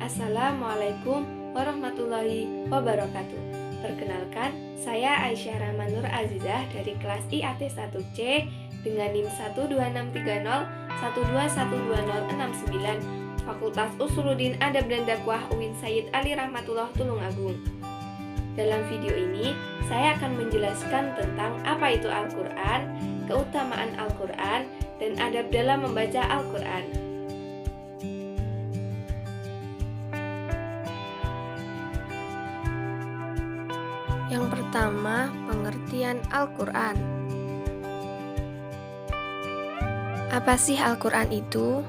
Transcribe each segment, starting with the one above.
Assalamualaikum warahmatullahi wabarakatuh. Perkenalkan, saya Aisyah Rahmanur Azizah dari kelas IAT 1C dengan NIM 12630121269 Fakultas Usuluddin Adab dan Dakwah UIN Sayyid Ali Rahmatullah Tulungagung. Dalam video ini, saya akan menjelaskan tentang apa itu Al-Quran, keutamaan Al-Quran, dan adab dalam membaca Al-Quran. Yang pertama, pengertian Al-Quran. Apa sih Al-Quran itu?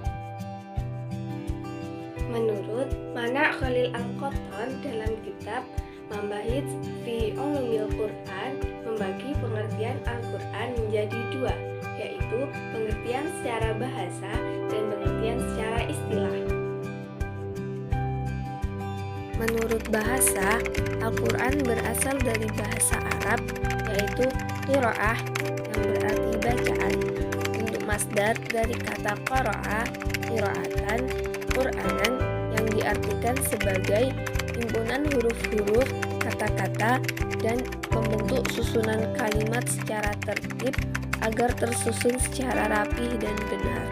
Menurut Mana Khalil Al-Qattan dalam kitab Mambahith fi Ulumil Quran, membagi pengertian Al-Quran menjadi dua, yaitu pengertian secara bahasa dan pengertian secara istilah. Menurut bahasa, Al-Quran berasal dari bahasa Arab, yaitu qiraah yang berarti bacaan. Untuk masdar dari kata qara'a, qiraatan, Qur'anan yang diartikan sebagai himpunan huruf-huruf, kata-kata, dan membentuk susunan kalimat secara tertib agar tersusun secara rapih dan benar.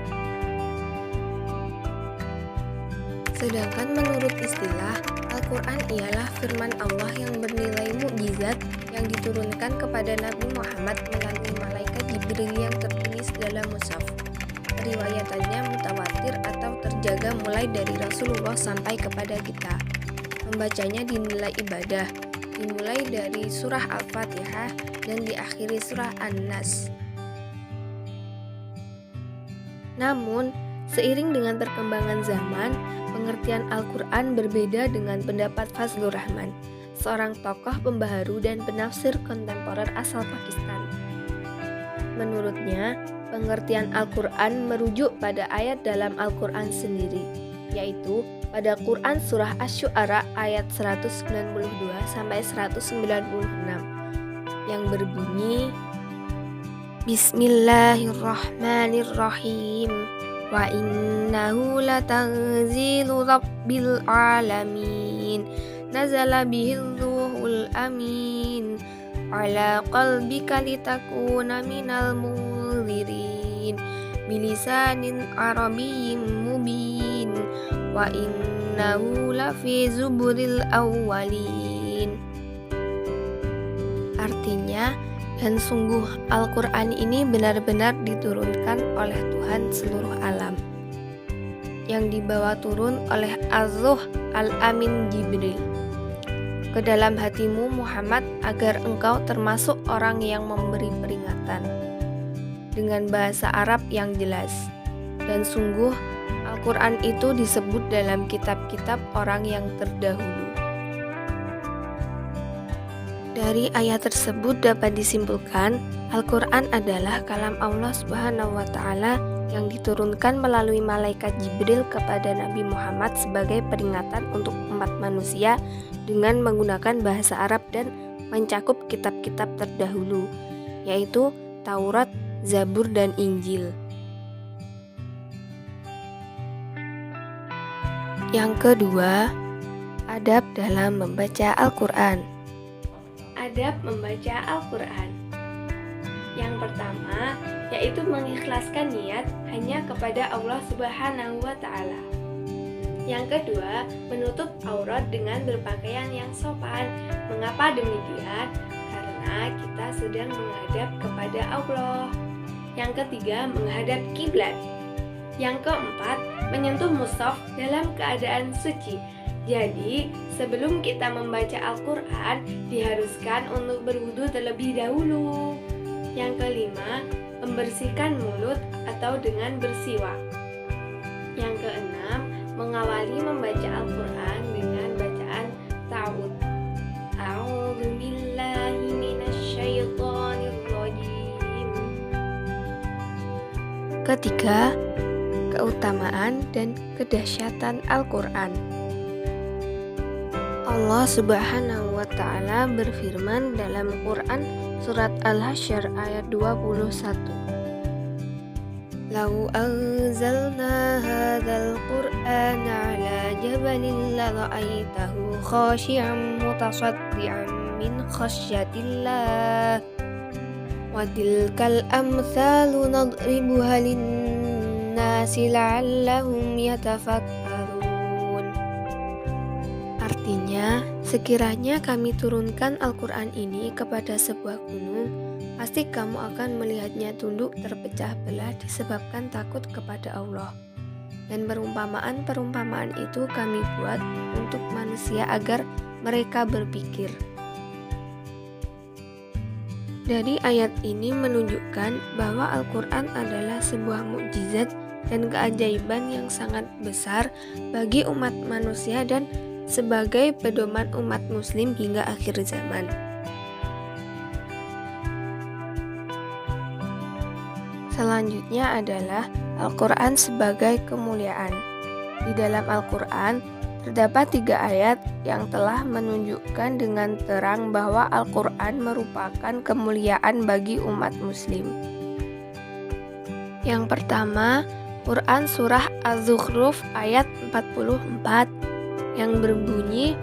Sedangkan menurut istilah, Al-Quran ialah firman Allah yang bernilai mukjizat yang diturunkan kepada Nabi Muhammad melalui malaikat Jibril yang tertulis dalam mushaf. Riwayatannya mutawatir atau terjaga mulai dari Rasulullah sampai kepada kita. Membacanya dinilai ibadah, dimulai dari surah Al-Fatihah dan diakhiri surah An-Nas. Namun, seiring dengan perkembangan zaman, pengertian Al-Quran berbeda dengan pendapat Fazlur Rahman, seorang tokoh pembaharu dan penafsir kontemporer asal Pakistan. Menurutnya, pengertian Al-Quran merujuk pada ayat dalam Al-Quran sendiri, yaitu pada Quran Surah Asy-Syu'ara ayat 192-196 yang berbunyi, Bismillahirrahmanirrahim. Wa innahu latanzilu rabbil alamin nazala bihil ruhul amin ala qalbika litakuna minal munzirin bilisanin arabiyyin mubin wa innahu lafi zuburil awwalin. Artinya, dan sungguh Al-Quran ini benar-benar diturunkan oleh Tuhan seluruh alam, yang dibawa turun oleh Az-Ruh Al-Amin Jibril ke dalam hatimu Muhammad agar engkau termasuk orang yang memberi peringatan dengan bahasa Arab yang jelas. Dan sungguh Al-Quran itu disebut dalam kitab-kitab orang yang terdahulu. Dari ayat tersebut dapat disimpulkan, Al-Quran adalah kalam Allah Subhanahu wa Ta'ala yang diturunkan melalui malaikat Jibril kepada Nabi Muhammad sebagai peringatan untuk umat manusia dengan menggunakan bahasa Arab dan mencakup kitab-kitab terdahulu, yaitu Taurat, Zabur, dan Injil. Yang kedua, adab dalam membaca Al-Quran. Adab membaca Al-Quran. Yang pertama, yaitu mengikhlaskan niat hanya kepada Allah Subhanahu wa Ta'ala. Yang kedua, menutup aurat dengan berpakaian yang sopan. Mengapa demikian? Karena kita sedang menghadap kepada Allah. Yang ketiga, menghadap kiblat. Yang keempat, menyentuh mushaf dalam keadaan suci. Jadi, sebelum kita membaca Al-Quran, diharuskan untuk berwudu terlebih dahulu. Yang kelima, membersihkan mulut atau dengan bersiwak. Yang keenam, mengawali membaca Al-Quran dengan bacaan ta'awudz. A'udzubillahi minasyaitonirrajim. Ketiga, keutamaan dan kedahsyatan Al-Quran. Allah Subhanahu wa Ta'ala berfirman dalam Quran surat Al-Hasyr ayat 21. "Lau anzalna hadzal Qur'ana 'ala jabalin la ra'aitahu khashi'an mutasaddian min khasyatillah wa tilkal amtsalu nadribuha lin-nasi la'allahum yatafakkarun." Artinya, sekiranya kami turunkan Al-Quran ini kepada sebuah gunung, pasti kamu akan melihatnya tunduk terpecah belah disebabkan takut kepada Allah. Dan perumpamaan-perumpamaan itu kami buat untuk manusia agar mereka berpikir. Dari ayat ini menunjukkan bahwa Al-Quran adalah sebuah mukjizat dan keajaiban yang sangat besar bagi umat manusia dan sebagai pedoman umat muslim hingga akhir zaman. Selanjutnya adalah Al-Quran sebagai kemuliaan. Di dalam Al-Quran terdapat 3 ayat yang telah menunjukkan dengan terang bahwa Al-Quran merupakan kemuliaan bagi umat muslim. Yang pertama, Quran Surah Az-Zukhruf ayat 44 yang berbunyi,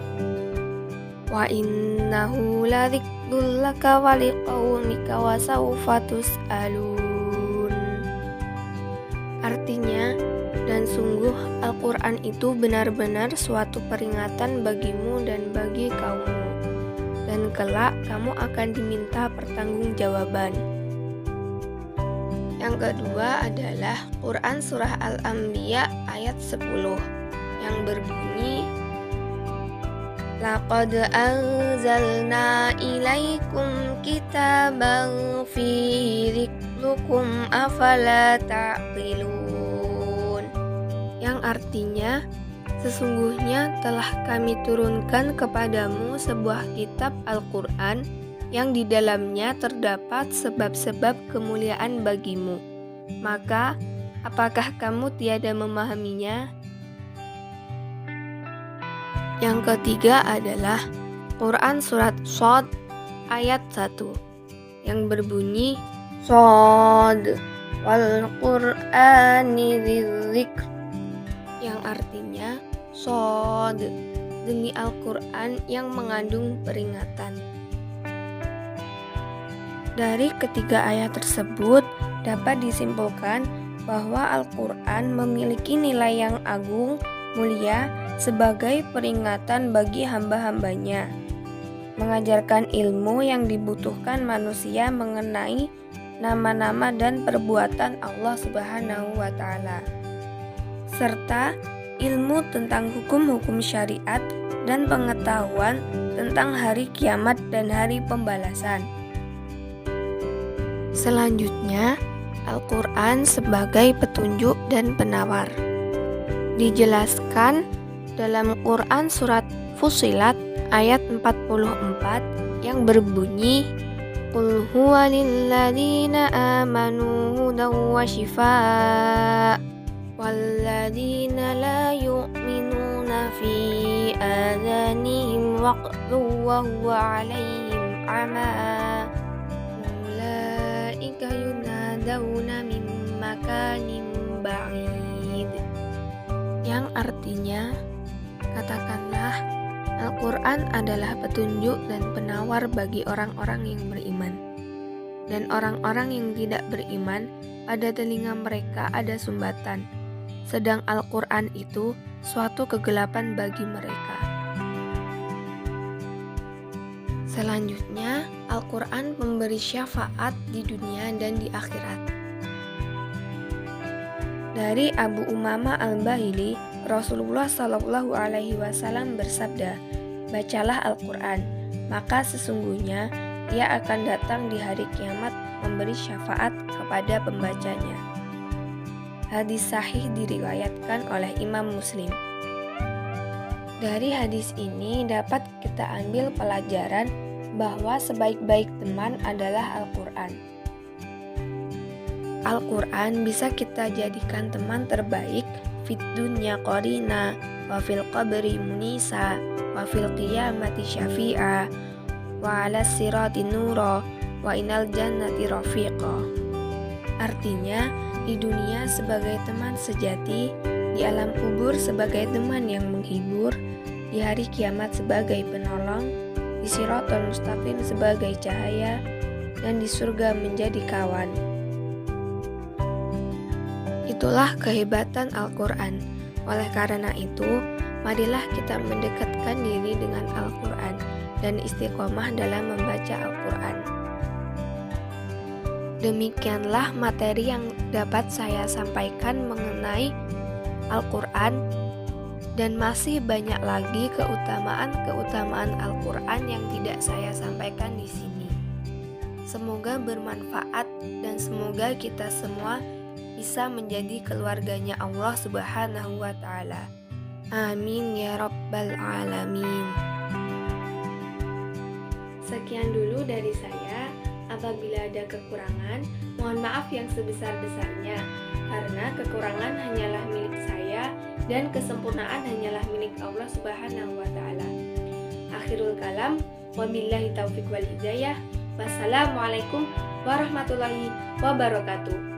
"Wa innahu ladzikrul laka wa liqaumika wa sawfa tus'alun." Artinya, dan sungguh Al-Quran itu benar-benar suatu peringatan bagimu dan bagi kaummu, dan kelak kamu akan diminta pertanggungjawaban. Yang kedua adalah Quran Surah Al-Anbiya ayat 10 yang berbunyi, "Laqad anzalna ilaikum kitaban fihi dzikrukum afala ta'qilun." Yang artinya, sesungguhnya telah kami turunkan kepadamu sebuah kitab Al-Quran yang di dalamnya terdapat sebab-sebab kemuliaan bagimu. Maka, apakah kamu tiada memahaminya? Yang ketiga adalah Quran Surat Shad ayat 1 yang berbunyi, "Shad wal Qur'ani dzidzikr." Yang artinya, Shad, demi Al-Quran yang mengandung peringatan. Dari ketiga ayat tersebut dapat disimpulkan bahwa Al-Quran memiliki nilai yang agung, mulia, sebagai peringatan bagi hamba-hambanya, mengajarkan ilmu yang dibutuhkan manusia mengenai nama-nama dan perbuatan Allah Subhanahu wa Ta'ala, serta ilmu tentang hukum-hukum syariat dan pengetahuan tentang hari kiamat dan hari pembalasan. Selanjutnya, Al-Quran sebagai petunjuk dan penawar. Dijelaskan dalam Quran Surat Fussilat ayat 44 yang berbunyi, "Qul huwa lilladzina amanu hudan wa shifaa walladzina la yu'minuna fi adhanihim waqru wa huwa 'alaihim 'ama ulaika yunadawna min makanin ba'id." Yang artinya, katakanlah, Al-Quran adalah petunjuk dan penawar bagi orang-orang yang beriman. Dan orang-orang yang tidak beriman, pada telinga mereka ada sumbatan, sedang Al-Quran itu suatu kegelapan bagi mereka. Selanjutnya, Al-Quran memberi syafaat di dunia dan di akhirat. Dari Abu Umamah Al-Bahili, Rasulullah Shallallahu Alaihi Wasallam bersabda, "Bacalah Al-Quran, maka sesungguhnya ia akan datang di hari kiamat memberi syafaat kepada pembacanya." Hadis sahih diriwayatkan oleh Imam Muslim. Dari hadis ini dapat kita ambil pelajaran bahwa sebaik-baik teman adalah Al-Quran. Al-Quran bisa kita jadikan teman terbaik fit dunya qarina, wa fil qabri munisa, wa fil qiyamati syafi'a, wa ala sirati nura, wa inal jannati rafiqa. Artinya, di dunia sebagai teman sejati, di alam kubur sebagai teman yang menghibur, di hari kiamat sebagai penolong, di Shirathul Mustaqim sebagai cahaya, dan di surga menjadi kawan. Itulah kehebatan Al-Quran. Oleh karena itu, marilah kita mendekatkan diri dengan Al-Quran dan istiqomah dalam membaca Al-Quran. Demikianlah materi yang dapat saya sampaikan mengenai Al-Quran, dan masih banyak lagi keutamaan-keutamaan Al-Quran yang tidak saya sampaikan di sini. Semoga bermanfaat dan semoga kita semua bisa menjadi keluarganya Allah Subhanahu wa Ta'ala. Amin ya Rabbal Alamin. Sekian dulu dari saya. Apabila ada kekurangan, mohon maaf yang sebesar-besarnya, karena kekurangan hanyalah milik saya dan kesempurnaan hanyalah milik Allah Subhanahu wa Ta'ala. Akhirul kalam, wabillahi taufiq wal hidayah. Wassalamualaikum warahmatullahi wabarakatuh.